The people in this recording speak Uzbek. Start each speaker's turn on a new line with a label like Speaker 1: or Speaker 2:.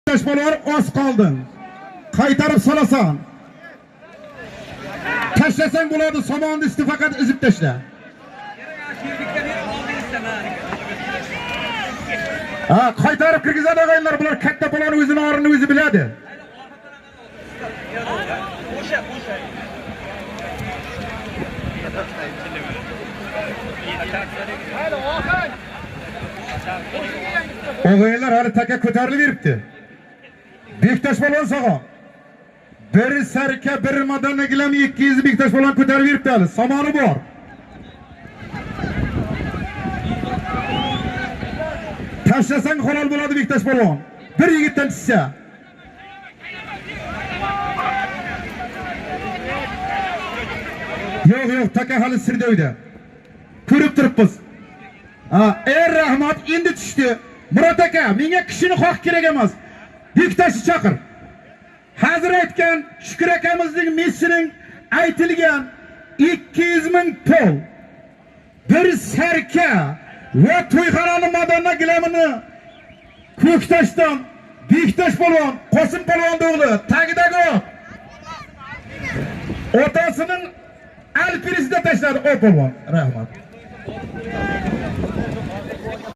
Speaker 1: Taşmalar az kaldın. Kaytarıp salasan. Taşlasan buladı samanı üstü fakat üzüp taşla. Kaytarıp kirgizan ağaylar bular katta bulanı özünün ağrını özü biladi. Ağaylar hali taka ko'tarilib yuribdi. Bektaş balon sağa. Bir sarka bir madana gilam 200 Bektaş balon ko'tarib yuribdi hali. Samoni bor. Taşlasang halol bo'ladi Bektaş balon. Bir yigitdan tushsa. Yo'q, taka hali sirdoyda. Ko'rib turibmiz. Rahmat endi tushdi. Murat aka, menga kishini xoh kerak emas. Bektaş'ı chaqir. Hazır aytgan Shukr akamizning Messining aytilgan 200 ming pul. Bir sarka va to'yxonani madonna gilamini Ko'ktoshdan Bektaş polvon, Qosim polvon o'g'li tagidagi otasining alpirisida tashladi o polvon. Rahmat.